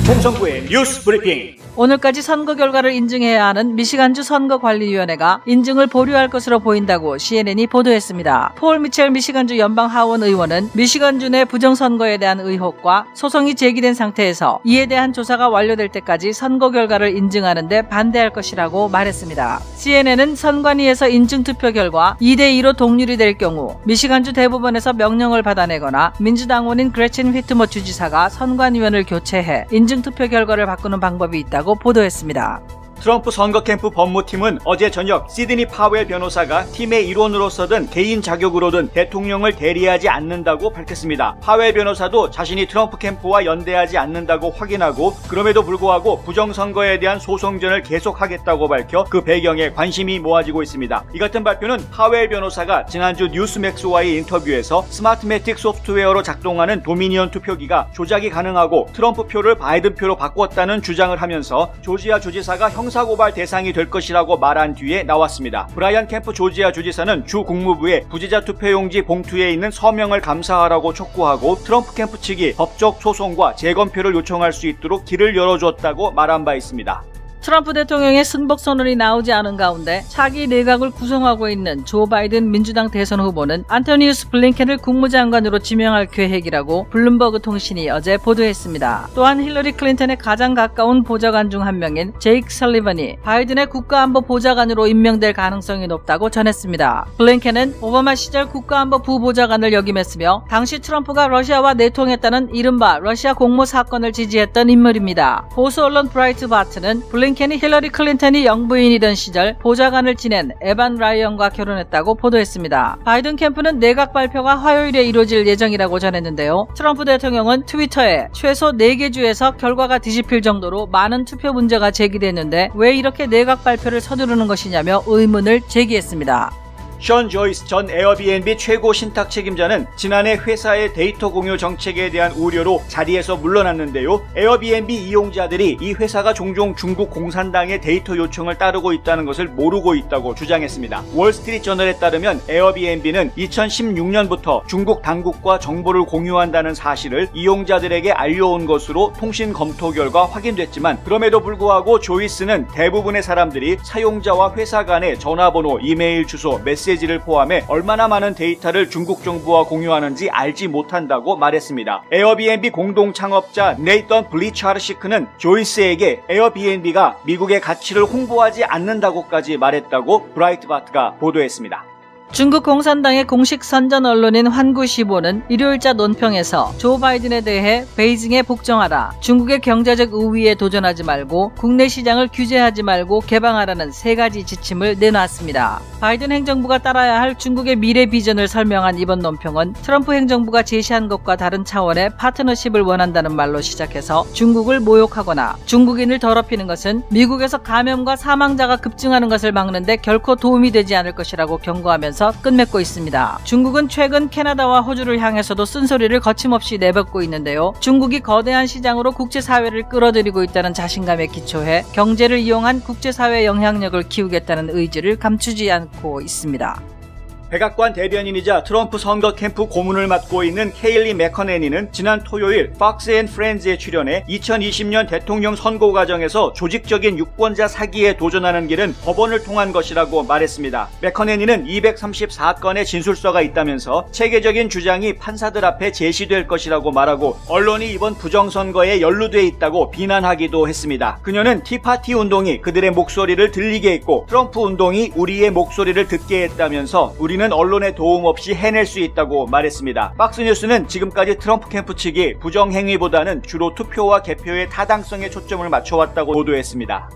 홍성구의 뉴스 브리핑. 오늘까지 선거 결과를 인증해야 하는 미시간주 선거관리위원회가 인증을 보류할 것으로 보인다고 CNN이 보도했습니다. 폴 미첼 미시간주 연방 하원 의원은 미시간주 내 부정선거에 대한 의혹과 소송이 제기된 상태에서 이에 대한 조사가 완료될 때까지 선거 결과를 인증하는 데 반대할 것이라고 말했습니다. CNN은 선관위에서 인증투표 결과 2대2로 동률이 될 경우 미시간주 대법원에서 명령을 받아내거나 민주당원인 그레친 휘트머 주지사가 선관위원을 교체해 인증투표 결과를 바꾸는 방법이 있다고 보도했습니다. 트럼프 선거 캠프 법무팀은 어제 저녁 시드니 파웰 변호사가 팀의 일원으로서든 개인 자격으로든 대통령을 대리하지 않는다고 밝혔습니다. 파웰 변호사도 자신이 트럼프 캠프와 연대하지 않는다고 확인하고 그럼에도 불구하고 부정선거에 대한 소송전을 계속하겠다고 밝혀 그 배경에 관심이 모아지고 있습니다. 이 같은 발표는 파웰 변호사가 지난주 뉴스맥스와의 인터뷰에서 스마트매틱 소프트웨어로 작동하는 도미니언 투표기가 조작이 가능하고 트럼프 표를 바이든 표로 바꿨다는 주장을 하면서 조지아 주지사가 형사고발 대상이 될 것이라고 말한 뒤에 나왔습니다. 브라이언 캠프 조지아 주지사는 주 국무부에 부재자 투표용지 봉투에 있는 서명을 감사하라고 촉구하고 트럼프 캠프 측이 법적 소송과 재검표를 요청할 수 있도록 길을 열어줬다고 말한 바 있습니다. 트럼프 대통령의 승복 선언이 나오지 않은 가운데 차기 내각을 구성하고 있는 조 바이든 민주당 대선 후보는 안토니우스 블링켄을 국무장관으로 지명할 계획이라고 블룸버그 통신이 어제 보도했습니다. 또한 힐러리 클린턴의 가장 가까운 보좌관 중 한 명인 제이크 설리번이 바이든의 국가안보 보좌관으로 임명될 가능성이 높다고 전했습니다. 블링켄은 오바마 시절 국가안보 부보좌관을 역임했으며 당시 트럼프가 러시아와 내통했다는 이른바 러시아 공모 사건을 지지했던 인물입니다. 보수 언론 브라이트바트는 블링켄이 힐러리 클린턴이 영부인이던 시절 보좌관을 지낸 에반 라이언과 결혼했다고 보도했습니다. 바이든 캠프는 내각 발표가 화요일에 이루어질 예정이라고 전했는데요. 트럼프 대통령은 트위터에 최소 4개 주에서 결과가 뒤집힐 정도로 많은 투표 문제가 제기됐는데 왜 이렇게 내각 발표를 서두르는 것이냐며 의문을 제기했습니다. 션 조이스 전 에어비앤비 최고 신탁 책임자는 지난해 회사의 데이터 공유 정책에 대한 우려로 자리에서 물러났는데요. 에어비앤비 이용자들이 이 회사가 종종 중국 공산당의 데이터 요청을 따르고 있다는 것을 모르고 있다고 주장했습니다. 월스트리트 저널에 따르면 에어비앤비는 2016년부터 중국 당국과 정보를 공유한다는 사실을 이용자들에게 알려온 것으로 통신 검토 결과 확인됐지만 그럼에도 불구하고 조이스는 대부분의 사람들이 사용자와 회사 간의 전화번호, 이메일 주소, 메시지를 포함해 얼마나 많은 데이터를 중국 정부와 공유하는지 알지 못한다고 말했습니다. 에어비앤비 공동 창업자 네이턴 블리차르시크는 조이스에게 에어비앤비가 미국의 가치를 홍보하지 않는다고까지 말했다고 브라이트바트가 보도했습니다. 중국 공산당의 공식 선전 언론인 환구시보는 일요일자 논평에서 조 바이든에 대해 베이징에 복종하라, 중국의 경제적 우위에 도전하지 말고 국내 시장을 규제하지 말고 개방하라는 3가지 지침을 내놨습니다. 바이든 행정부가 따라야 할 중국의 미래 비전을 설명한 이번 논평은 트럼프 행정부가 제시한 것과 다른 차원의 파트너십을 원한다는 말로 시작해서 중국을 모욕하거나 중국인을 더럽히는 것은 미국에서 감염과 사망자가 급증하는 것을 막는 데 결코 도움이 되지 않을 것이라고 경고하면서 끝맺고 있습니다. 중국은 최근 캐나다와 호주를 향해서도 쓴소리를 거침없이 내뱉고 있는데요. 중국이 거대한 시장으로 국제사회를 끌어들이고 있다는 자신감에 기초해 경제를 이용한 국제사회 영향력을 키우겠다는 의지를 감추지 않고 있습니다. 백악관 대변인이자 트럼프 선거 캠프 고문을 맡고 있는 케일리 맥커네니는 지난 토요일 Fox and Friends에 출연해 2020년 대통령 선거 과정에서 조직적인 유권자 사기에 도전하는 길은 법원을 통한 것이라고 말했습니다. 맥커네니는 234건의 진술서가 있다면서 체계적인 주장이 판사들 앞에 제시될 것이라고 말하고 언론이 이번 부정선거에 연루돼 있다고 비난하기도 했습니다. 그녀는 티파티 운동이 그들의 목소리를 들리게 했고 트럼프 운동이 우리의 목소리를 듣게 했다면서 우리는 언론의 도움 없이 해낼 수 있다고 말했습니다. 박스뉴스는 지금까지 트럼프 캠프 측이 부정행위보다는 주로 투표와 개표의 타당성에 초점을 맞춰왔다고 보도했습니다.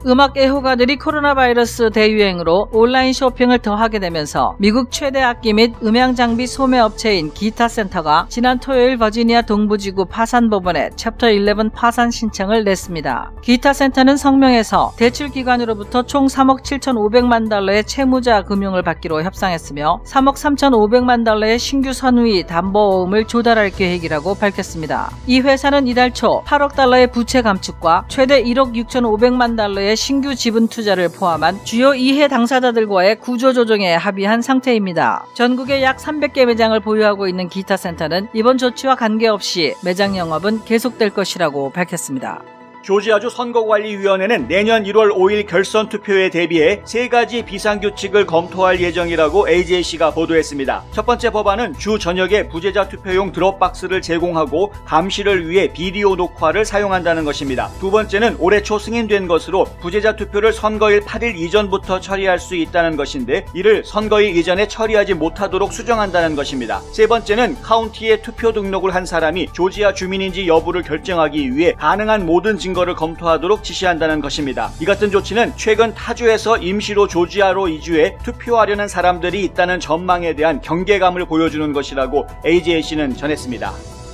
음악 애호가들이 코로나 바이러스 대유행으로 온라인 쇼핑을 더 하게 되면서 미국 최대 악기 및 음향 장비 소매 업체인 기타센터가 지난 토요일 버지니아 동부지구 파산법원에 챕터 11 파산 신청을 냈습니다. 기타센터는 성명에서 대출기관으로부터 총 3억 7,500만 달러의 채무자 금융을 받기로 협상했으며 3억 3,500만 달러의 신규 선의 담보보험을 조달할 계획이라고 밝혔습니다. 이 회사는 이달 초 8억 달러의 부채 감축과 최대 1억 6,500만 달러의 조지아주의 신규 지분 투자를 포함한 주요 2회 당사자들과의 구조조정에 합의한 상태입니다. 전국에 약 300개 매장을 보유하고 있는 기타센터는 이번 조치와 관계없이 매장 영업은 계속될 것이라고 밝혔습니다. 조지아주 선거관리위원회는 내년 1월 5일 결선 투표에 대비해 3가지 비상규칙을 검토할 예정이라고 AJC가 보도했습니다. 첫 번째 법안은 주 전역에 부재자 투표용 드롭박스를 제공하고 감시를 위해 비디오 녹화를 사용한다는 것입니다. 두 번째는 올해 초 승인된 것으로 부재자 투표를 선거일 8일 이전부터 처리할 수 있다는 것인데 이를 선거일 이전에 처리하지 못하도록 수정한다는 것입니다. 세 번째는 카운티에 투표 등록을 한 사람이 조지아 주민인지 여부를 결정하기 위해 가능한 모든 증거를 검토하도록 지시한다는 것입니다. 이 같은 조치는 최근 타주에서 임시로 조지아로 이주해 투표하려는 사람들이 있다는 전망에 대한 경계감을 보여주는 것이라고 AJC는 전했습니다.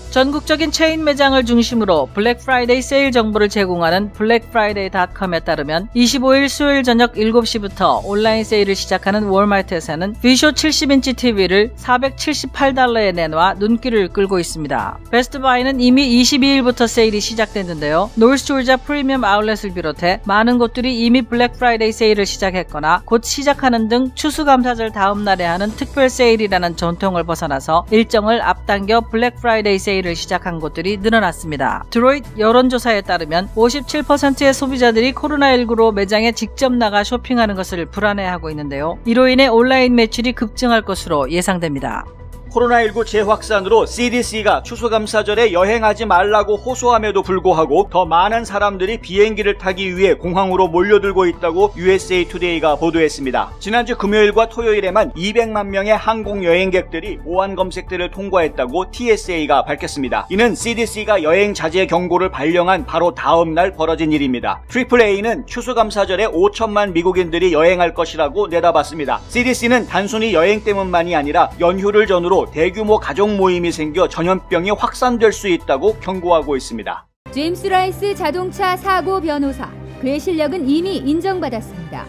전국적인 체인 매장을 중심으로 블랙 프라이데이 세일 정보를 제공하는 blackfriday.com에 따르면 25일 수요일 저녁 7시부터 온라인 세일을 시작하는 월마트에서는 비쇼 70인치 TV를 $478에 내놔 눈길을 끌고 있습니다. 베스트바이는 이미 22일부터 세일이 시작됐는데요. 노스조지아 프리미엄 아울렛을 비롯해 많은 곳들이 이미 블랙 프라이데이 세일을 시작했거나 곧 시작하는 등 추수감사절 다음 날에 하는 특별 세일이라는 전통을 벗어나서 일정을 앞당겨 블랙 프라이데이 세일 를 시작한 곳들이 늘어났습니다. 드로이트 여론조사에 따르면 57%의 소비자들이 코로나19로 매장에 직접 나가 쇼핑하는 것을 불안해하고 있는데요. 이로 인해 온라인 매출이 급증할 것으로 예상됩니다. 코로나19 재확산으로 CDC가 추수감사절에 여행하지 말라고 호소함에도 불구하고 더 많은 사람들이 비행기를 타기 위해 공항으로 몰려들고 있다고 USA Today가 보도했습니다. 지난주 금요일과 토요일에만 200만 명의 항공 여행객들이 보안 검색대를 통과했다고 TSA가 밝혔습니다. 이는 CDC가 여행 자제 경고를 발령한 바로 다음 날 벌어진 일입니다. AAA는 추수감사절에 5천만 미국인들이 여행할 것이라고 내다봤습니다. CDC는 단순히 여행 때문만이 아니라 연휴를 전후로 대규모 가족 모임이 생겨 전염병이 확산될 수 있다고 경고하고 있습니다. 제임스 라이스 자동차 사고 변호사, 그의 실력은 이미 인정받았습니다.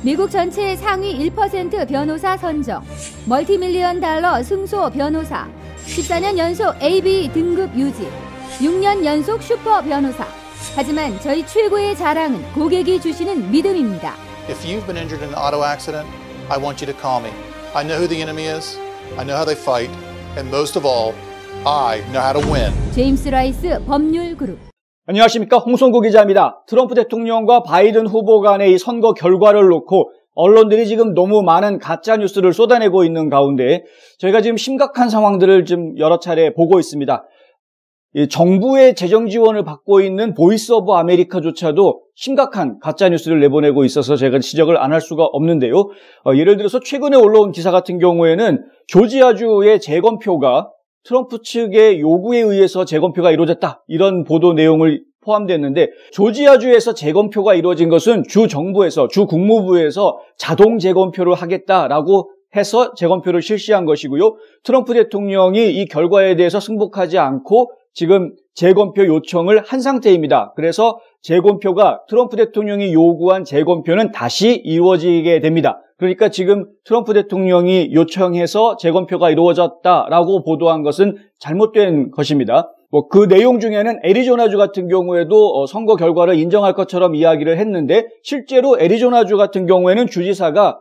미국 전체의 상위 1% 변호사 선정, 멀티밀리언 달러 승소 변호사, 14년 연속 AB 등급 유지, 6년 연속 슈퍼 변호사. 하지만 저희 최고의 자랑은 고객이 주시는 믿음입니다. If you've been injured in an auto accident, I want you to call me. I know who the enemy is. I know how they fight, and most of all, I know how to win. 제임스 라이스 법률그룹. 안녕하십니까, 홍성구 기자입니다. 트럼프 대통령과 바이든 후보 간의 이 선거 결과를 놓고 언론들이 지금 너무 많은 가짜 뉴스를 쏟아내고 있는 가운데 저희가 지금 심각한 상황들을 좀 여러 차례 보고 있습니다. 정부의 재정 지원을 받고 있는 보이스 오브 아메리카조차도 심각한 가짜 뉴스를 내보내고 있어서 제가 지적을 안 할 수가 없는데요. 예를 들어서 최근에 올라온 기사 같은 경우에는 조지아주의 재검표가 트럼프 측의 요구에 의해서 재검표가 이루어졌다, 이런 보도 내용을 포함됐는데, 조지아주에서 재검표가 이루어진 것은 주 정부에서, 주 국무부에서 자동 재검표를 하겠다라고 해서 재검표를 실시한 것이고요. 트럼프 대통령이 이 결과에 대해서 승복하지 않고 지금 재검표 요청을 한 상태입니다. 그래서 재검표가, 트럼프 대통령이 요구한 재검표는 다시 이루어지게 됩니다. 그러니까 지금 트럼프 대통령이 요청해서 재검표가 이루어졌다라고 보도한 것은 잘못된 것입니다. 그 내용 중에는 애리조나주 같은 경우에도 선거 결과를 인정할 것처럼 이야기를 했는데, 실제로 애리조나주 같은 경우에는 주지사가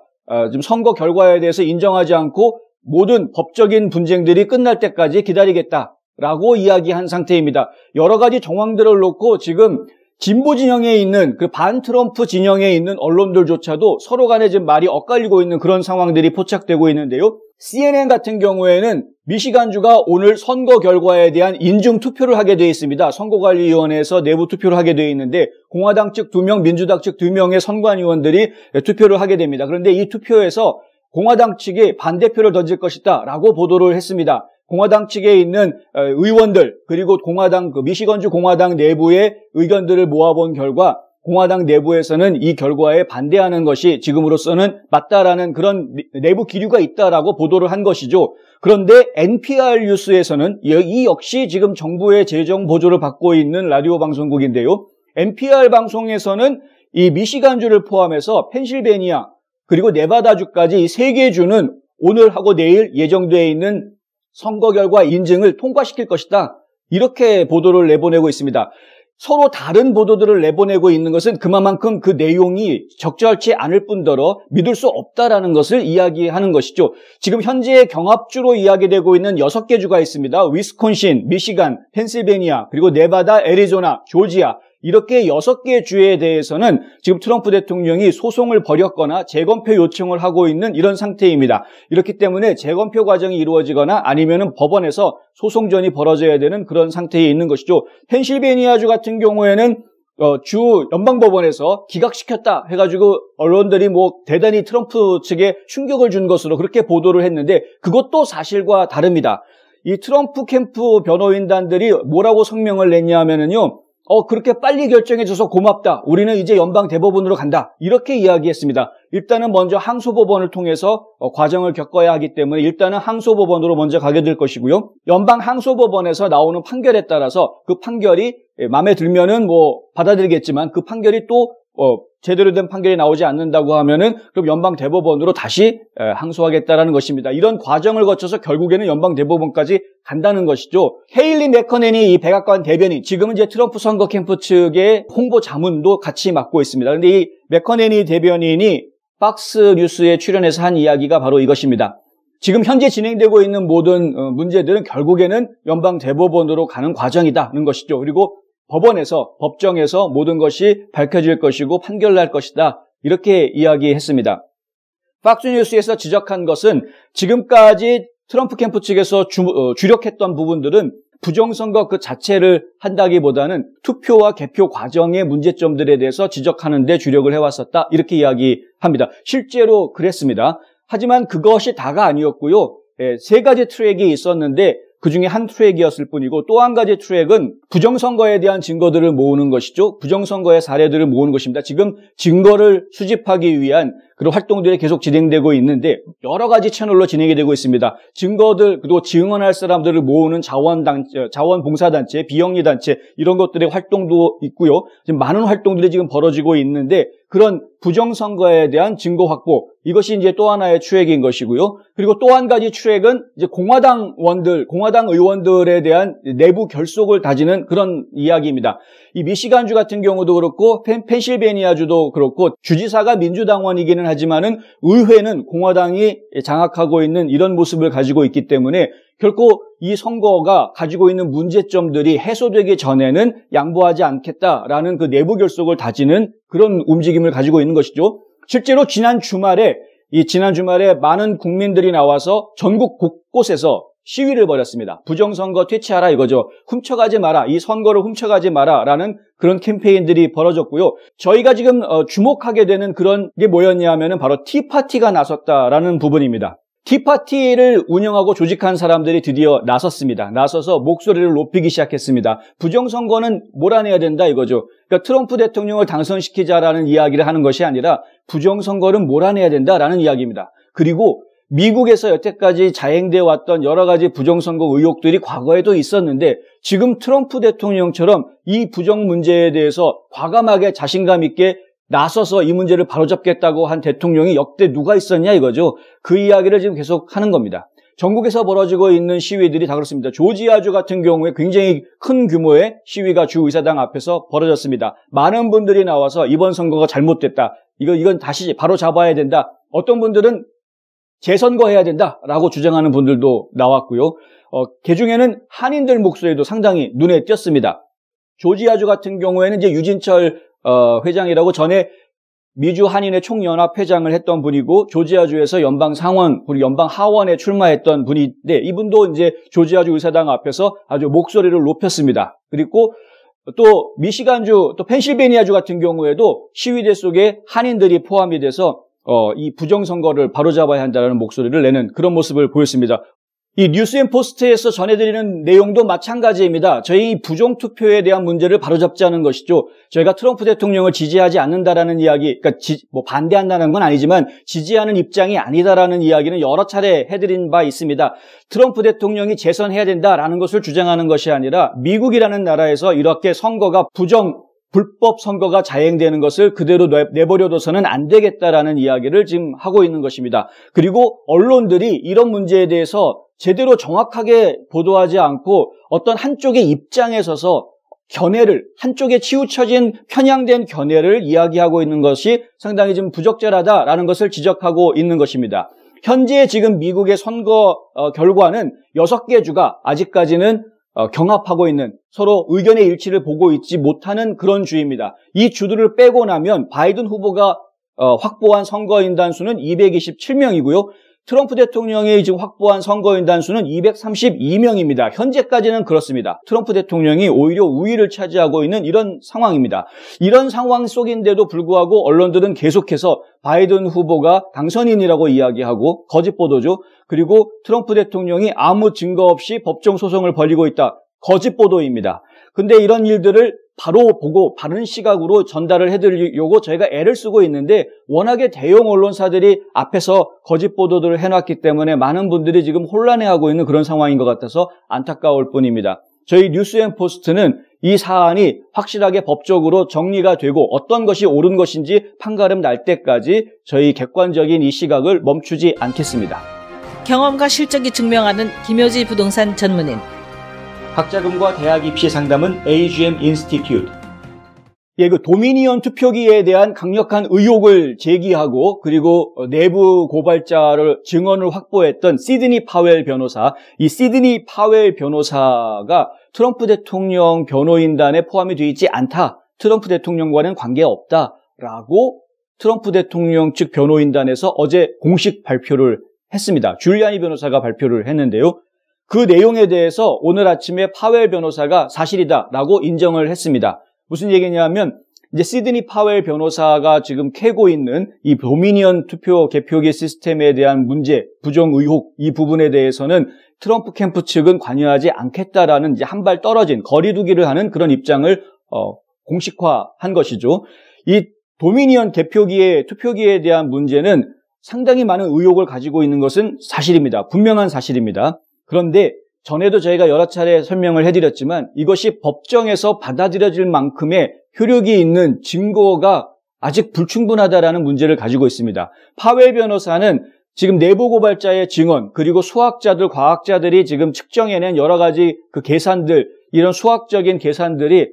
지금 선거 결과에 대해서 인정하지 않고 모든 법적인 분쟁들이 끝날 때까지 기다리겠다라고 이야기한 상태입니다. 여러 가지 정황들을 놓고 지금 진보 진영에 있는, 그 반 트럼프 진영에 있는 언론들조차도 서로 간에 지금 말이 엇갈리고 있는 그런 상황들이 포착되고 있는데요. CNN 같은 경우에는 미시간주가 오늘 선거 결과에 대한 인증 투표를 하게 되어 있습니다. 선거관리위원회에서 내부 투표를 하게 되어 있는데, 공화당 측 2명, 민주당 측 2명의 선관위원들이 투표를 하게 됩니다. 그런데 이 투표에서 공화당 측이 반대표를 던질 것이다 라고 보도를 했습니다. 공화당 측에 있는 의원들, 그리고 미시건주 공화당 내부의 의견들을 모아본 결과 공화당 내부에서는 이 결과에 반대하는 것이 지금으로서는 맞다라는 그런 내부 기류가 있다라고 보도를 한 것이죠. 그런데 NPR 뉴스에서는, 이 역시 지금 정부의 재정 보조를 받고 있는 라디오 방송국인데요. NPR 방송에서는 이 미시간주를 포함해서 펜실베니아 그리고 네바다주까지 이 3개 주는 오늘하고 내일 예정되어 있는 선거 결과 인증을 통과시킬 것이다, 이렇게 보도를 내보내고 있습니다. 서로 다른 보도들을 내보내고 있는 것은 그만큼 그 내용이 적절치 않을 뿐더러 믿을 수 없다라는 것을 이야기하는 것이죠. 지금 현재 경합주로 이야기되고 있는 6개 주가 있습니다. 위스콘신, 미시간, 펜실베니아, 그리고 네바다, 애리조나, 조지아, 이렇게 6개 주에 대해서는 지금 트럼프 대통령이 소송을 벌였거나 재검표 요청을 하고 있는 이런 상태입니다. 이렇기 때문에 재검표 과정이 이루어지거나 아니면은 법원에서 소송전이 벌어져야 되는 그런 상태에 있는 것이죠. 펜실베니아주 같은 경우에는 주 연방법원에서 기각시켰다 해가지고 언론들이 대단히 트럼프 측에 충격을 준 것으로 그렇게 보도를 했는데 그것도 사실과 다릅니다. 이 트럼프 캠프 변호인단들이 뭐라고 성명을 냈냐 하면은요. 그렇게 빨리 결정해줘서 고맙다. 우리는 이제 연방 대법원으로 간다. 이렇게 이야기했습니다. 일단은 먼저 항소법원을 통해서 과정을 겪어야 하기 때문에 일단은 항소법원으로 먼저 가게 될 것이고요. 연방 항소법원에서 나오는 판결에 따라서 그 판결이 마음에 들면은 받아들이겠지만 그 판결이 또 제대로 된 판결이 나오지 않는다고 하면은 그럼 연방 대법원으로 다시 항소하겠다라는 것입니다. 이런 과정을 거쳐서 결국에는 연방 대법원까지 간다는 것이죠. 헤일리 맥커넨이 이 백악관 대변인, 지금은 이제 트럼프 선거 캠프 측의 홍보 자문도 같이 맡고 있습니다. 그런데 이 맥커넨이 대변인이 박스 뉴스에 출연해서 한 이야기가 바로 이것입니다. 지금 현재 진행되고 있는 모든 문제들은 결국에는 연방 대법원으로 가는 과정이다는 것이죠. 그리고 법정에서 모든 것이 밝혀질 것이고 판결날 것이다. 이렇게 이야기했습니다. 박스뉴스에서 지적한 것은 지금까지 트럼프 캠프 측에서 주력했던 부분들은 부정선거 그 자체를 한다기보다는 투표와 개표 과정의 문제점들에 대해서 지적하는 데 주력을 해왔었다. 이렇게 이야기합니다. 실제로 그랬습니다. 하지만 그것이 다가 아니었고요. 3가지 트랙이 있었는데 그중에 한 트랙이었을 뿐이고 또 한 가지 트랙은 부정선거에 대한 증거들을 모으는 것이죠. 부정선거의 사례들을 모으는 것입니다. 지금 증거를 수집하기 위한 그런 활동들이 계속 진행되고 있는데 여러 가지 채널로 진행이 되고 있습니다. 증거들, 그리고 증언할 사람들을 모으는 자원봉사단체, 비영리단체 이런 것들의 활동도 있고요. 지금 많은 활동들이 지금 벌어지고 있는데 그런 부정선거에 대한 증거 확보, 이것이 이제 또 하나의 트랙인 것이고요. 그리고 또 한 가지 트랙은 이제 공화당 의원들에 대한 내부 결속을 다지는 그런 이야기입니다. 이 미시간주 같은 경우도 그렇고 펜실베니아주도 그렇고 주지사가 민주당원이기는 하지만은 의회는 공화당이 장악하고 있는 이런 모습을 가지고 있기 때문에 결코 이 선거가 가지고 있는 문제점들이 해소되기 전에는 양보하지 않겠다라는 그 내부 결속을 다지는 그런 움직임을 가지고 있는 것이죠. 실제로 지난 주말에 많은 국민들이 나와서 전국 곳곳에서 시위를 벌였습니다. 부정선거 퇴치하라 이거죠. 훔쳐가지 마라. 이 선거를 훔쳐가지 마라라는 그런 캠페인들이 벌어졌고요. 저희가 지금 주목하게 되는 그런 게 뭐였냐 하면은 바로 티파티가 나섰다라는 부분입니다. 티파티를 운영하고 조직한 사람들이 드디어 나섰습니다. 나서서 목소리를 높이기 시작했습니다. 부정선거는 몰아내야 된다 이거죠. 그러니까 트럼프 대통령을 당선시키자라는 이야기를 하는 것이 아니라 부정선거는 몰아내야 된다라는 이야기입니다. 그리고 미국에서 여태까지 자행되어 왔던 여러 가지 부정선거 의혹들이 과거에도 있었는데 지금 트럼프 대통령처럼 이 부정 문제에 대해서 과감하게 자신감 있게 나서서 이 문제를 바로잡겠다고 한 대통령이 역대 누가 있었냐 이거죠. 그 이야기를 지금 계속 하는 겁니다. 전국에서 벌어지고 있는 시위들이 다 그렇습니다. 조지아주 같은 경우에 굉장히 큰 규모의 시위가 주의사당 앞에서 벌어졌습니다. 많은 분들이 나와서 이번 선거가 잘못됐다. 이건 다시 바로 잡아야 된다. 어떤 분들은 재선거해야 된다라고 주장하는 분들도 나왔고요. 그중에는 한인들 목소리도 상당히 눈에 띄었습니다. 조지아주 같은 경우에는 이제 유진철 회장이라고 전에 미주 한인의 총연합 회장을 했던 분이고 조지아주에서 연방 하원에 출마했던 분인데 이분도 이제 조지아주 의사당 앞에서 아주 목소리를 높였습니다. 그리고 또 미시간주, 또 펜실베니아주 같은 경우에도 시위대 속에 한인들이 포함이 돼서 이 부정선거를 바로잡아야 한다는 목소리를 내는 그런 모습을 보였습니다. 이 뉴스앤포스트에서 전해드리는 내용도 마찬가지입니다. 저희 부정투표에 대한 문제를 바로잡자는 것이죠. 저희가 트럼프 대통령을 지지하지 않는다라는 이야기, 그러니까 반대한다는 건 아니지만 지지하는 입장이 아니다라는 이야기는 여러 차례 해드린 바 있습니다. 트럼프 대통령이 재선해야 된다라는 것을 주장하는 것이 아니라 미국이라는 나라에서 이렇게 선거가 불법 선거가 자행되는 것을 그대로 내버려둬서는 안 되겠다라는 이야기를 지금 하고 있는 것입니다. 그리고 언론들이 이런 문제에 대해서 제대로 정확하게 보도하지 않고 어떤 한쪽의 입장에 서서 견해를, 한쪽에 치우쳐진 편향된 견해를 이야기하고 있는 것이 상당히 좀 부적절하다라는 것을 지적하고 있는 것입니다. 현재 지금 미국의 선거 결과는 6개 주가 아직까지는 경합하고 있는, 서로 의견의 일치를 보고 있지 못하는 그런 주입니다. 이 주들을 빼고 나면 바이든 후보가 확보한 선거인단 수는 227명이고요. 트럼프 대통령이 지금 확보한 선거인단 수는 232명입니다. 현재까지는 그렇습니다. 트럼프 대통령이 오히려 우위를 차지하고 있는 이런 상황입니다. 이런 상황 속인데도 불구하고 언론들은 계속해서 바이든 후보가 당선인이라고 이야기하고 거짓 보도죠. 그리고 트럼프 대통령이 아무 증거 없이 법정 소송을 벌이고 있다. 거짓 보도입니다. 근데 이런 일들을 바로 보고 바른 시각으로 전달을 해드리려고 저희가 애를 쓰고 있는데 워낙에 대형 언론사들이 앞에서 거짓 보도들을 해놨기 때문에 많은 분들이 지금 혼란해하고 있는 그런 상황인 것 같아서 안타까울 뿐입니다. 저희 뉴스앤포스트는 이 사안이 확실하게 법적으로 정리가 되고 어떤 것이 옳은 것인지 판가름 날 때까지 저희 객관적인 이 시각을 멈추지 않겠습니다. 경험과 실적이 증명하는 김효지 부동산 전문인. 학자금과 대학 입시 상담은 AGM 인스티튜트. 그 도미니언 투표기에 대한 강력한 의혹을 제기하고 그리고 내부 고발자를 증언을 확보했던 시드니 파웰 변호사, 이 시드니 파웰 변호사가 트럼프 대통령 변호인단에 포함이 되어 있지 않다. 트럼프 대통령과는 관계없다라고 트럼프 대통령 측 변호인단에서 어제 공식 발표를 했습니다. 줄리아니 변호사가 발표를 했는데요. 그 내용에 대해서 오늘 아침에 파웰 변호사가 사실이다라고 인정을 했습니다. 무슨 얘기냐면 이제 시드니 파웰 변호사가 지금 캐고 있는 이 도미니언 투표 개표기 시스템에 대한 문제, 부정 의혹 이 부분에 대해서는 트럼프 캠프 측은 관여하지 않겠다라는 이제 한 발 떨어진 거리두기를 하는 그런 입장을 공식화한 것이죠. 이 도미니언 개표기의 투표기에 대한 문제는 상당히 많은 의혹을 가지고 있는 것은 사실입니다. 분명한 사실입니다. 그런데 전에도 저희가 여러 차례 설명을 해드렸지만 이것이 법정에서 받아들여질 만큼의 효력이 있는 증거가 아직 불충분하다라는 문제를 가지고 있습니다. 파웰 변호사는 지금 내부 고발자의 증언 그리고 수학자들, 과학자들이 지금 측정해낸 여러 가지 그 계산들, 이런 수학적인 계산들이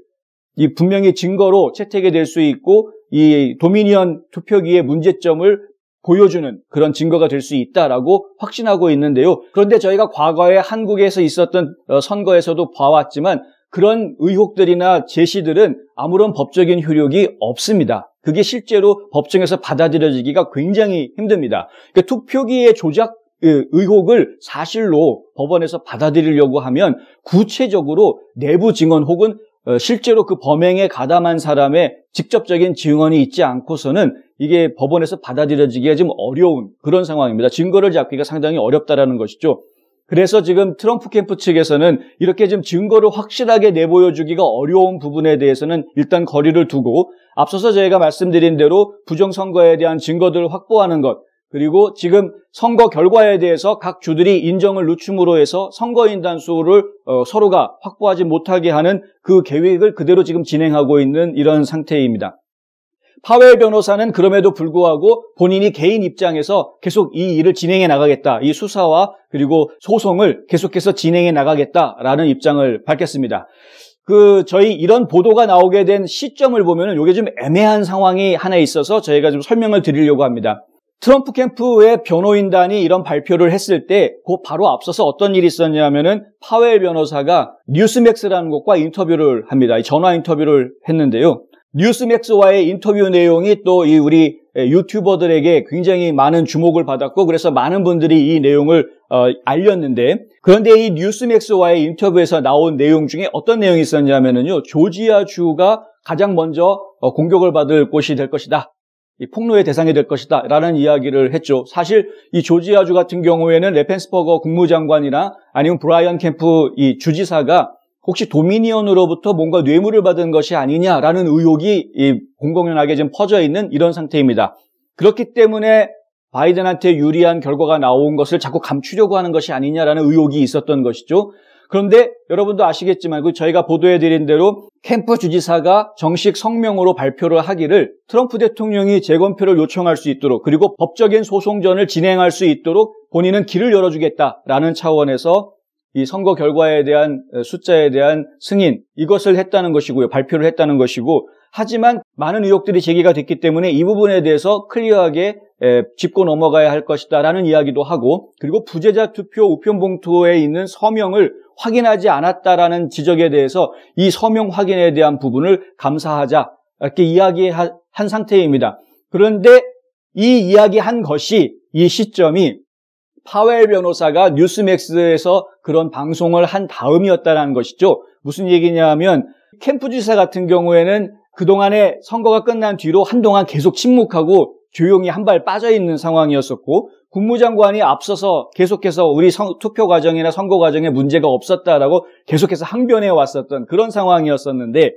이 분명히 증거로 채택이 될 수 있고 이 도미니언 투표기의 문제점을 보여주는 그런 증거가 될 수 있다라고 확신하고 있는데요. 그런데 저희가 과거에 한국에서 있었던 선거에서도 봐왔지만 그런 의혹들이나 제시들은 아무런 법적인 효력이 없습니다. 그게 실제로 법정에서 받아들여지기가 굉장히 힘듭니다. 그러니까 투표기의 조작 의혹을 사실로 법원에서 받아들이려고 하면 구체적으로 내부 증언 혹은 실제로 그 범행에 가담한 사람의 직접적인 증언이 있지 않고서는 이게 법원에서 받아들여지기가 좀 어려운 그런 상황입니다. 증거를 잡기가 상당히 어렵다라는 것이죠. 그래서 지금 트럼프 캠프 측에서는 이렇게 좀 증거를 확실하게 내보여주기가 어려운 부분에 대해서는 일단 거리를 두고 앞서서 저희가 말씀드린 대로 부정선거에 대한 증거들을 확보하는 것, 그리고 지금 선거 결과에 대해서 각 주들이 인정을 늦춤으로 해서 선거인단 수를 서로가 확보하지 못하게 하는 그 계획을 그대로 지금 진행하고 있는 이런 상태입니다. 파웰 변호사는 그럼에도 불구하고 본인이 개인 입장에서 계속 이 일을 진행해 나가겠다. 이 수사와 그리고 소송을 계속해서 진행해 나가겠다라는 입장을 밝혔습니다. 저희 이런 보도가 나오게 된 시점을 보면은 이게 좀 애매한 상황이 하나 있어서 저희가 좀 설명을 드리려고 합니다. 트럼프 캠프의 변호인단이 이런 발표를 했을 때 그 바로 앞서서 어떤 일이 있었냐면은 파웰 변호사가 뉴스맥스라는 곳과 인터뷰를 합니다. 전화 인터뷰를 했는데요. 뉴스맥스와의 인터뷰 내용이 또 우리 유튜버들에게 굉장히 많은 주목을 받았고 그래서 많은 분들이 이 내용을 알렸는데, 그런데 이 뉴스맥스와의 인터뷰에서 나온 내용 중에 어떤 내용이 있었냐면요, 조지아주가 가장 먼저 공격을 받을 곳이 될 것이다. 이 폭로의 대상이 될 것이다 라는 이야기를 했죠. 사실 이 조지아주 같은 경우에는 레펜스버거 국무장관이나 아니면 브라이언 캠프 이 주지사가 혹시 도미니언으로부터 뭔가 뇌물을 받은 것이 아니냐라는 의혹이 공공연하게 좀 퍼져 있는 이런 상태입니다. 그렇기 때문에 바이든한테 유리한 결과가 나온 것을 자꾸 감추려고 하는 것이 아니냐라는 의혹이 있었던 것이죠. 그런데 여러분도 아시겠지만 저희가 보도해드린 대로 캠프 주지사가 정식 성명으로 발표를 하기를 트럼프 대통령이 재검표를 요청할 수 있도록 그리고 법적인 소송전을 진행할 수 있도록 본인은 길을 열어주겠다라는 차원에서 이 선거 결과에 대한 숫자에 대한 승인 이것을 했다는 것이고요. 발표를 했다는 것이고 하지만 많은 의혹들이 제기가 됐기 때문에 이 부분에 대해서 클리어하게 짚고 넘어가야 할 것이다라는 이야기도 하고 그리고 부재자 투표 우편 봉투에 있는 서명을 확인하지 않았다라는 지적에 대해서 이 서명 확인에 대한 부분을 감사하자 이렇게 이야기한 상태입니다. 그런데 이 이야기한 것이 이 시점이 파웰 변호사가 뉴스맥스에서 그런 방송을 한 다음이었다는 것이죠. 무슨 얘기냐면 캠프 지사 같은 경우에는 그동안에 선거가 끝난 뒤로 한동안 계속 침묵하고 조용히 한 발 빠져있는 상황이었었고 국무장관이 앞서서 계속해서 우리 투표 과정이나 선거 과정에 문제가 없었다라고 계속해서 항변해 왔었던 그런 상황이었었는데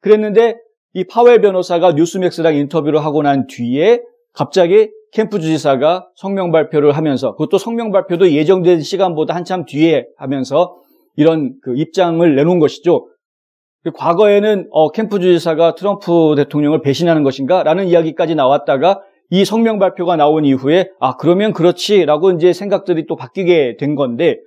그랬는데 이 파웰 변호사가 뉴스맥스랑 인터뷰를 하고 난 뒤에 갑자기 캠프 주지사가 성명 발표를 하면서 그것도 성명 발표도 예정된 시간보다 한참 뒤에 하면서 이런 그 입장을 내놓은 것이죠. 과거에는 캠프 주지사가 트럼프 대통령을 배신하는 것인가? 라는 이야기까지 나왔다가 이 성명 발표가 나온 이후에 그러면 그렇지라고 이제 생각들이 또 바뀌게 된 건데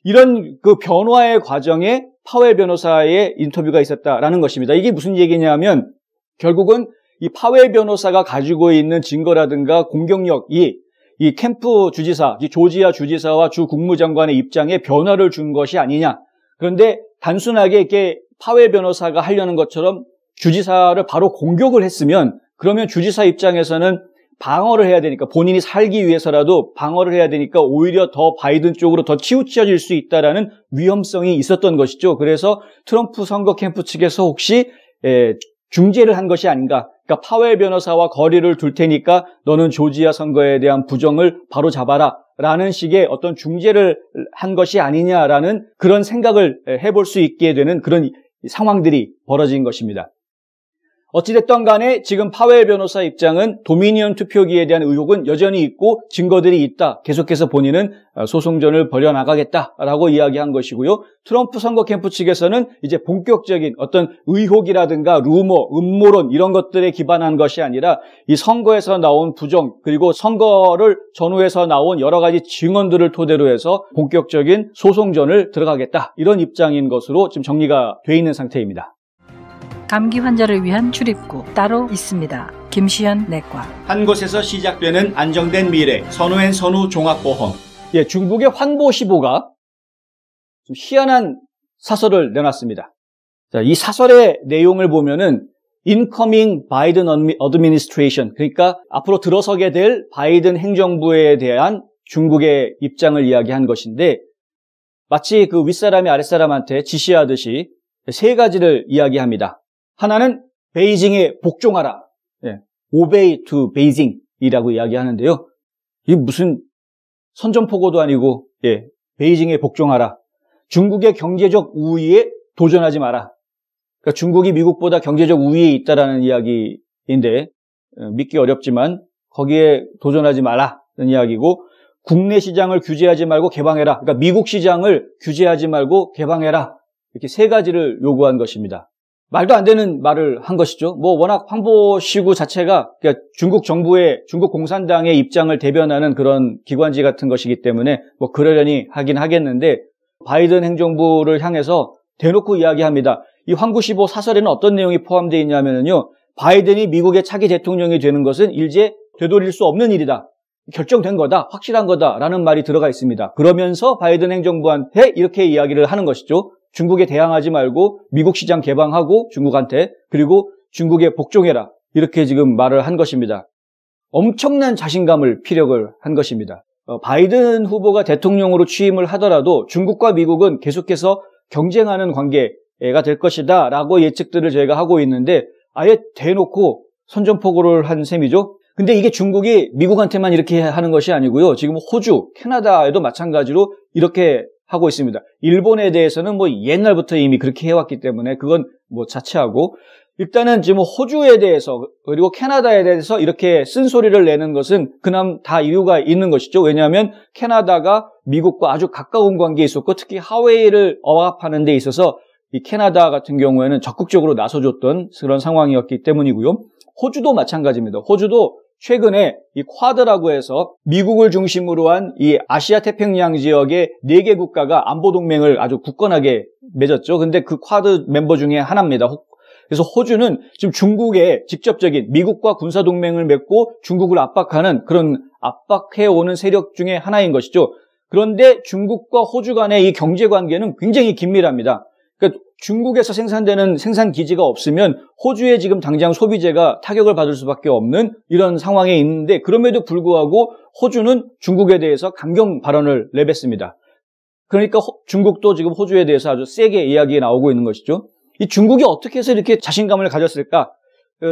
이런 그 변화의 과정에 파웰 변호사의 인터뷰가 있었다라는 것입니다. 이게 무슨 얘기냐면 결국은 이 파웰 변호사가 가지고 있는 증거라든가 공격력이 이 캠프 주지사, 조지아 주지사와 주 국무장관의 입장에 변화를 준 것이 아니냐. 그런데 단순하게 이렇게 파웰 변호사가 하려는 것처럼 주지사를 바로 공격을 했으면 그러면 주지사 입장에서는 방어를 해야 되니까 본인이 살기 위해서라도 방어를 해야 되니까 오히려 더 바이든 쪽으로 더 치우쳐질 수 있다라는 위험성이 있었던 것이죠. 그래서 트럼프 선거 캠프 측에서 혹시 중재를 한 것이 아닌가. 그러니까 파웰 변호사와 거리를 둘 테니까 너는 조지아 선거에 대한 부정을 바로 잡아라 라는 식의 어떤 중재를 한 것이 아니냐라는 그런 생각을 해볼 수 있게 되는 그런 상황들이 벌어진 것입니다. 어찌됐든 간에 지금 파웰 변호사 입장은 도미니언 투표기에 대한 의혹은 여전히 있고 증거들이 있다. 계속해서 본인은 소송전을 벌여나가겠다라고 이야기한 것이고요. 트럼프 선거 캠프 측에서는 이제 본격적인 어떤 의혹이라든가 루머, 음모론 이런 것들에 기반한 것이 아니라 이 선거에서 나온 부정 그리고 선거를 전후해서 나온 여러 가지 증언들을 토대로 해서 본격적인 소송전을 들어가겠다. 이런 입장인 것으로 지금 정리가 돼 있는 상태입니다. 감기 환자를 위한 출입구 따로 있습니다. 김시현 내과. 한 곳에서 시작되는 안정된 미래, 선우앤 선우 종합보험. 중국의 환보시보가 좀 희한한 사설을 내놨습니다. 자, 이 사설의 내용을 보면은 Incoming Biden Administration, 그러니까 앞으로 들어서게 될 바이든 행정부에 대한 중국의 입장을 이야기한 것인데 마치 그 윗사람이 아랫사람한테 지시하듯이 세 가지를 이야기합니다. 하나는 베이징에 복종하라. Obey to Beijing이라고 이야기하는데요. 이게 무슨 선전포고도 아니고 베이징에 복종하라. 중국의 경제적 우위에 도전하지 마라. 그러니까 중국이 미국보다 경제적 우위에 있다라는 이야기인데 믿기 어렵지만 거기에 도전하지 마라는 이야기고 국내 시장을 규제하지 말고 개방해라. 그러니까 미국 시장을 규제하지 말고 개방해라. 이렇게 세 가지를 요구한 것입니다. 말도 안 되는 말을 한 것이죠. 워낙 환보시구 자체가 그러니까 중국 정부의 중국 공산당의 입장을 대변하는 그런 기관지 같은 것이기 때문에 그러려니 하긴 하겠는데 바이든 행정부를 향해서 대놓고 이야기합니다. 이 환구시보 사설에는 어떤 내용이 포함되어 있냐면요. 바이든이 미국의 차기 대통령이 되는 것은 이제 되돌릴 수 없는 일이다. 결정된 거다. 확실한 거다라는 말이 들어가 있습니다. 그러면서 바이든 행정부한테 이렇게 이야기를 하는 것이죠. 중국에 대항하지 말고 미국 시장 개방하고 중국한테 그리고 중국에 복종해라. 이렇게 지금 말을 한 것입니다. 엄청난 자신감을 피력을 한 것입니다. 바이든 후보가 대통령으로 취임을 하더라도 중국과 미국은 계속해서 경쟁하는 관계가 될 것이다 라고 예측들을 저희가 하고 있는데 아예 대놓고 선전포고를 한 셈이죠. 근데 이게 중국이 미국한테만 이렇게 하는 것이 아니고요. 지금 호주, 캐나다에도 마찬가지로 이렇게 하고 있습니다. 일본에 대해서는 옛날부터 이미 그렇게 해왔기 때문에 그건 자체하고 일단은 지금 호주에 대해서 그리고 캐나다에 대해서 이렇게 쓴소리를 내는 것은 그나마 다 이유가 있는 것이죠. 왜냐하면 캐나다가 미국과 아주 가까운 관계에 있었고 특히 하웨이를 억압하는 데 있어서 이 캐나다 같은 경우에는 적극적으로 나서줬던 그런 상황이었기 때문이고요. 호주도 마찬가지입니다. 호주도 최근에 이 쿼드라고 해서 미국을 중심으로 한 이 아시아 태평양 지역의 4개 국가가 안보 동맹을 아주 굳건하게 맺었죠. 근데 그 쿼드 멤버 중에 하나입니다. 그래서 호주는 지금 중국의 직접적인 미국과 군사 동맹을 맺고 중국을 압박하는 그런 압박해오는 세력 중에 하나인 것이죠. 그런데 중국과 호주 간의 이 경제 관계는 굉장히 긴밀합니다. 그러니까 중국에서 생산되는 생산 기지가 없으면 호주에 지금 당장 소비재가 타격을 받을 수밖에 없는 이런 상황에 있는데, 그럼에도 불구하고 호주는 중국에 대해서 강경 발언을 내뱉습니다. 그러니까 중국도 지금 호주에 대해서 아주 세게 이야기가 나오고 있는 것이죠. 이 중국이 어떻게 해서 이렇게 자신감을 가졌을까?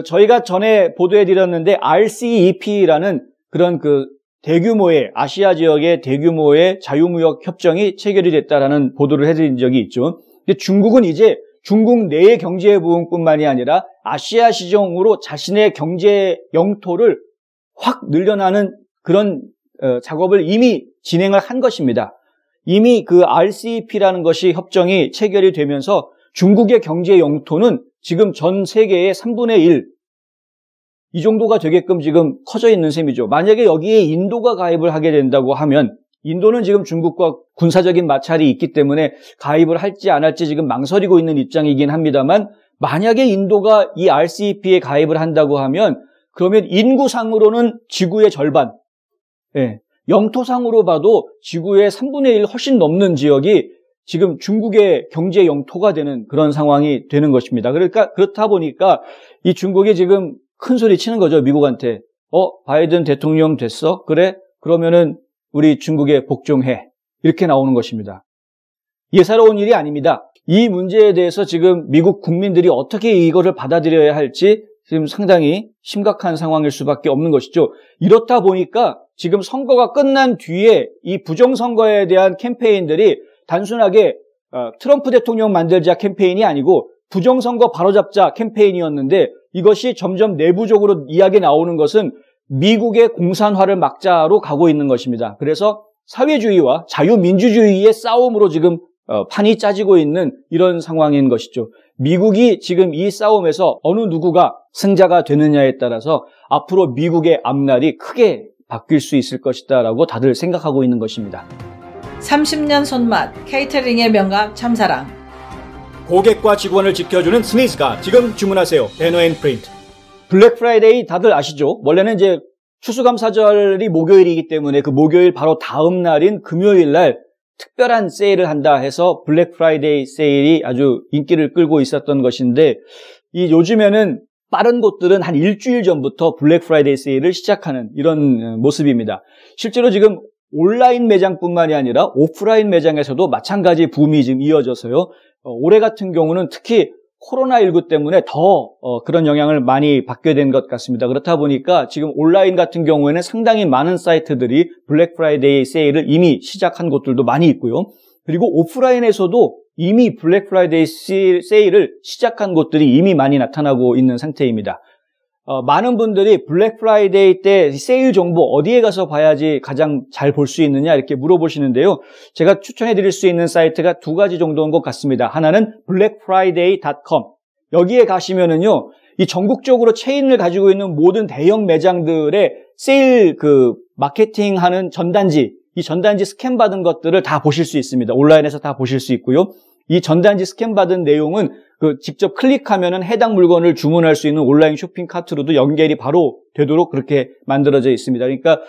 저희가 전에 보도해드렸는데 RCEP라는 그런 대규모의 아시아 지역의 대규모의 자유무역 협정이 체결이 됐다라는 보도를 해드린 적이 있죠. 근데 중국은 이제 중국 내의 경제 부흥뿐만이 아니라 아시아 시장으로 자신의 경제 영토를 확 늘려나는 그런 작업을 이미 진행을 한 것입니다. 이미 그 RCEP라는 것이 협정이 체결이 되면서 중국의 경제 영토는 지금 전 세계의 3분의 1, 이 정도가 되게끔 지금 커져 있는 셈이죠. 만약에 여기에 인도가 가입을 하게 된다고 하면, 인도는 지금 중국과 군사적인 마찰이 있기 때문에 가입을 할지 안 할지 지금 망설이고 있는 입장이긴 합니다만, 만약에 인도가 이 RCEP에 가입을 한다고 하면 그러면 인구상으로는 지구의 절반, 영토상으로 봐도 지구의 3분의 1 훨씬 넘는 지역이 지금 중국의 경제 영토가 되는 그런 상황이 되는 것입니다. 그러니까 그렇다 보니까 이 중국이 지금 큰 소리 치는 거죠. 미국한테. 바이든 대통령 됐어? 그래? 그러면은 우리 중국에 복종해. 이렇게 나오는 것입니다. 예사로운 일이 아닙니다. 이 문제에 대해서 지금 미국 국민들이 어떻게 이거를 받아들여야 할지 지금 상당히 심각한 상황일 수밖에 없는 것이죠. 이렇다 보니까 지금 선거가 끝난 뒤에 이 부정선거에 대한 캠페인들이 단순하게 트럼프 대통령 만들자 캠페인이 아니고 부정선거 바로잡자 캠페인이었는데, 이것이 점점 내부적으로 이야기 나오는 것은 미국의 공산화를 막자로 가고 있는 것입니다. 그래서 사회주의와 자유민주주의의 싸움으로 지금 판이 짜지고 있는 이런 상황인 것이죠. 미국이 지금 이 싸움에서 어느 누구가 승자가 되느냐에 따라서 앞으로 미국의 앞날이 크게 바뀔 수 있을 것이다라고 다들 생각하고 있는 것입니다. 30년 손맛, 케이터링의 명가 참사랑. 고객과 직원을 지켜주는 스니즈가 지금 주문하세요. 배너앤프린트. 블랙 프라이데이 다들 아시죠? 원래는 이제 추수감사절이 목요일이기 때문에 그 목요일 바로 다음 날인 금요일 날 특별한 세일을 한다 해서 블랙 프라이데이 세일이 아주 인기를 끌고 있었던 것인데, 이 요즘에는 빠른 곳들은 한 일주일 전부터 블랙 프라이데이 세일을 시작하는 이런 모습입니다. 실제로 지금 온라인 매장뿐만이 아니라 오프라인 매장에서도 마찬가지 붐이 지금 이어져서요. 올해 같은 경우는 특히 코로나19 때문에 더 그런 영향을 많이 받게 된 것 같습니다. 그렇다 보니까 지금 온라인 같은 경우에는 상당히 많은 사이트들이 블랙 프라이데이 세일을 이미 시작한 곳들도 많이 있고요. 그리고 오프라인에서도 이미 블랙 프라이데이 세일을 시작한 곳들이 이미 많이 나타나고 있는 상태입니다. 많은 분들이 블랙 프라이데이 때 세일 정보 어디에 가서 봐야지 가장 잘 볼 수 있느냐 이렇게 물어보시는데요. 제가 추천해 드릴 수 있는 사이트가 2가지 정도인 것 같습니다. 하나는 blackfriday.com. 여기에 가시면은요, 이 전국적으로 체인을 가지고 있는 모든 대형 매장들의 세일 마케팅하는 전단지, 이 전단지 스캔 받은 것들을 다 보실 수 있습니다. 온라인에서 다 보실 수 있고요. 이 전단지 스캔 받은 내용은 직접 클릭하면은 해당 물건을 주문할 수 있는 온라인 쇼핑 카트로도 연결이 바로 되도록 그렇게 만들어져 있습니다. 그러니까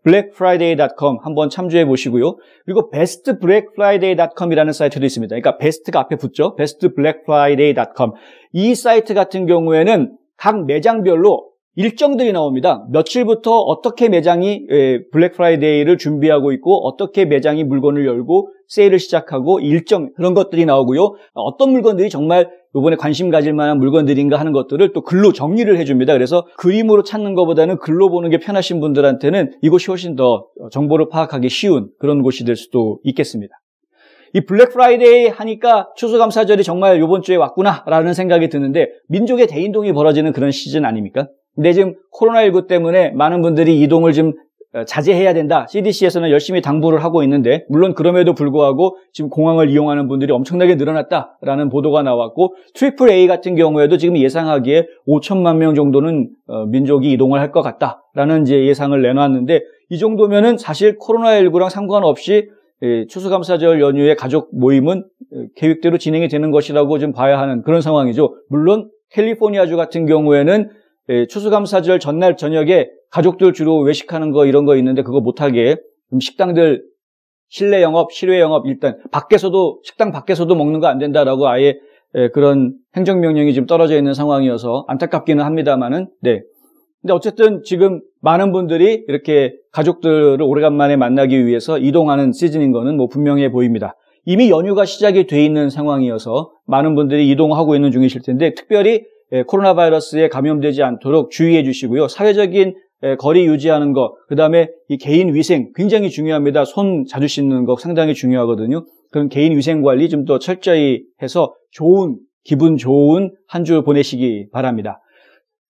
blackfriday.com 한번 참조해 보시고요. 그리고 bestblackfriday.com이라는 사이트도 있습니다. 그러니까 best가 앞에 붙죠. bestblackfriday.com. 이 사이트 같은 경우에는 각 매장별로 일정들이 나옵니다. 며칠부터 어떻게 매장이 블랙 프라이데이를 준비하고 있고 어떻게 매장이 물건을 열고 세일을 시작하고 일정, 그런 것들이 나오고요. 어떤 물건들이 정말 이번에 관심 가질 만한 물건들인가 하는 것들을 또 글로 정리를 해줍니다. 그래서 그림으로 찾는 것보다는 글로 보는 게 편하신 분들한테는 이곳이 훨씬 더 정보를 파악하기 쉬운 그런 곳이 될 수도 있겠습니다. 이 블랙 프라이데이 하니까 추수감사절이 정말 이번 주에 왔구나라는 생각이 드는데, 민족의 대이동이 벌어지는 그런 시즌 아닙니까? 근데 지금 코로나19 때문에 많은 분들이 이동을 좀 자제해야 된다. CDC에서는 열심히 당부를 하고 있는데 물론 그럼에도 불구하고 지금 공항을 이용하는 분들이 엄청나게 늘어났다라는 보도가 나왔고 AAA 같은 경우에도 지금 예상하기에 5천만 명 정도는 민족이 이동을 할 것 같다라는 이제 예상을 내놨는데 이 정도면은 사실 코로나19랑 상관없이 추수감사절 연휴에 가족 모임은 계획대로 진행이 되는 것이라고 좀 봐야 하는 그런 상황이죠. 물론 캘리포니아주 같은 경우에는 추수감사절 전날 저녁에 가족들 주로 외식하는 거 이런 거 있는데 그거 못하게 식당들 실내 영업, 실외 영업 일단 밖에서도 식당 밖에서도 먹는 거 안 된다라고 아예 그런 행정명령이 지금 떨어져 있는 상황이어서 안타깝기는 합니다만은 네. 근데 어쨌든 지금 많은 분들이 이렇게 가족들을 오래간만에 만나기 위해서 이동하는 시즌인 거는 뭐 분명해 보입니다. 이미 연휴가 시작이 돼 있는 상황이어서 많은 분들이 이동하고 있는 중이실 텐데 특별히 코로나 바이러스에 감염되지 않도록 주의해 주시고요. 사회적인 거리 유지하는 거, 그 다음에 이 개인 위생 굉장히 중요합니다. 손 자주 씻는 거 상당히 중요하거든요. 그런 개인 위생 관리 좀 더 철저히 해서 기분 좋은 한 주 보내시기 바랍니다.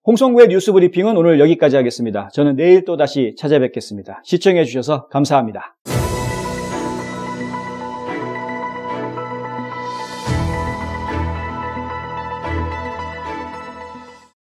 홍성구의 뉴스 브리핑은 오늘 여기까지 하겠습니다. 저는 내일 또 다시 찾아뵙겠습니다. 시청해 주셔서 감사합니다.